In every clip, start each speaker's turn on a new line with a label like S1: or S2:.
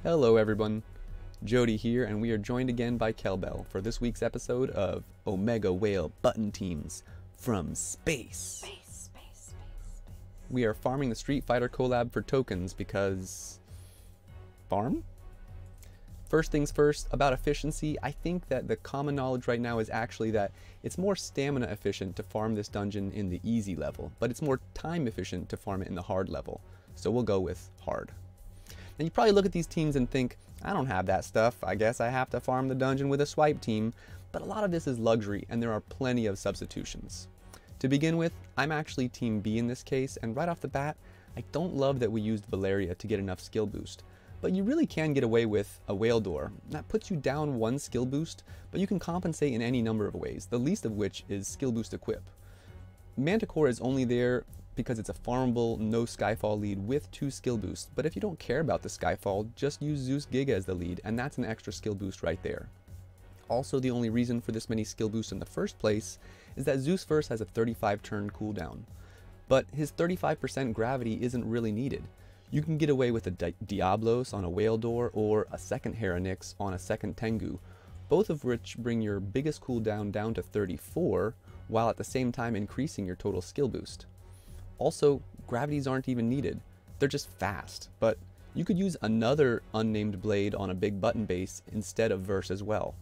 S1: Hello everyone, Jody here, and we are joined again by Kelbell for this week's episode of Omega Whale Button Teams from Space. We are farming the Street Fighter collab for tokens because... farm? First things first, about efficiency, I think that the common knowledge right now is actually that it's more stamina efficient to farm this dungeon in the easy level, but it's more time efficient to farm it in the hard level, so we'll go with hard. Now you probably look at these teams and think, I don't have that stuff, I guess I have to farm the dungeon with a swipe team, but a lot of this is luxury and there are plenty of substitutions. To begin with, I'm actually team B in this case, and right off the bat, I don't love that we used Valeria to get enough skill boost, but you really can get away with a Whale Door. That puts you down 1 skill boost, but you can compensate in any number of ways, the least of which is skill boost equip. Manticore is only there because it's a farmable, no Skyfall lead with 2 skill boosts, but if you don't care about the Skyfall, just use Zeus Giga as the lead, and that's an extra skill boost right there. Also, the only reason for this many skill boosts in the first place is that Zeus First has a 35 turn cooldown, but his 35% gravity isn't really needed. You can get away with a Diablos on a Whale Door or a second Heronix on a second Tengu, both of which bring your biggest cooldown down to 34, while at the same time increasing your total skill boost. Also, gravities aren't even needed, they're just fast, but you could use another unnamed blade on a big button base instead of Verse as well.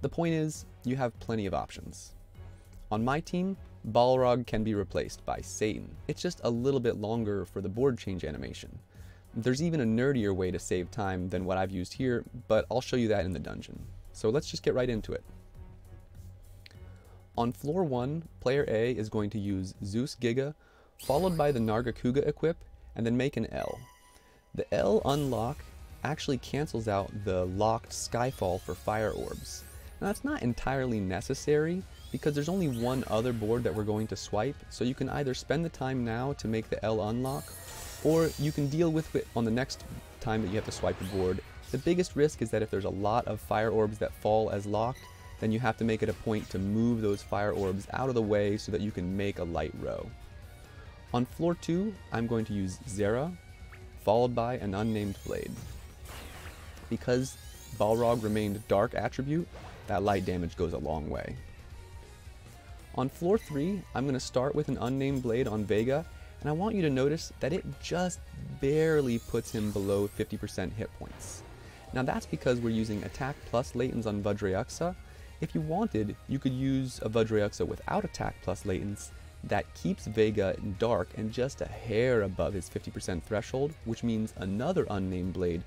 S1: The point is, you have plenty of options. On my team, Balrog can be replaced by Satan. It's just a little bit longer for the board change animation. There's even a nerdier way to save time than what I've used here, but I'll show you that in the dungeon. So let's just get right into it. On floor 1, player A is going to use Zeus Giga, followed by the Nargacuga equip, and then make an L. The L unlock actually cancels out the locked Skyfall for fire orbs. Now that's not entirely necessary, because there's only one other board that we're going to swipe, so you can either spend the time now to make the L unlock, or you can deal with it on the next time that you have to swipe a board. The biggest risk is that if there's a lot of fire orbs that fall as locked, then you have to make it a point to move those fire orbs out of the way so that you can make a light row. On floor 2, I'm going to use Zera, followed by an unnamed blade. Because Balrog remained dark attribute, that light damage goes a long way. On floor 3, I'm going to start with an unnamed blade on Vega, and I want you to notice that it just barely puts him below 50% hit points. Now that's because we're using attack plus latents on Vajrayaksa. If you wanted, you could use a Vajrayaksa without attack plus latents that keeps Vega dark and just a hair above his 50% threshold, which means another unnamed blade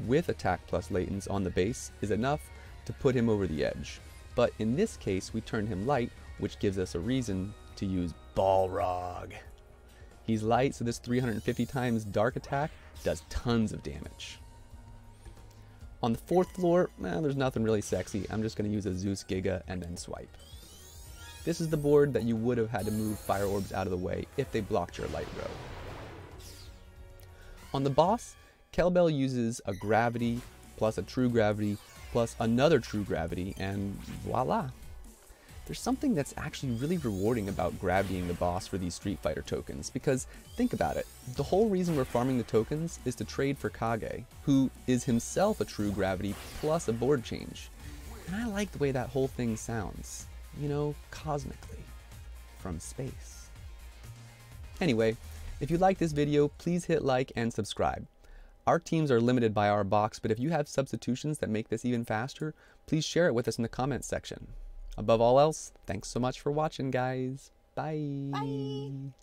S1: with attack plus latents on the base is enough to put him over the edge. But in this case, we turn him light, which gives us a reason to use Balrog. He's light, so this 350 times dark attack does tons of damage. On the 4th floor, there's nothing really sexy. I'm just going to use a Zeus Giga and then swipe. This is the board that you would have had to move fire orbs out of the way if they blocked your light row. On the boss, Kelbell uses a gravity plus a true gravity plus another true gravity, and voila! There's something that's actually really rewarding about gravitying the boss for these Street Fighter tokens, because think about it, the whole reason we're farming the tokens is to trade for Kage, who is himself a true gravity plus a board change. And I like the way that whole thing sounds. You know, cosmically, from space. Anyway, if you like this video, please hit like and subscribe. Our teams are limited by our box, but if you have substitutions that make this even faster, please share it with us in the comments section. Above all else, thanks so much for watching, guys. Bye. Bye.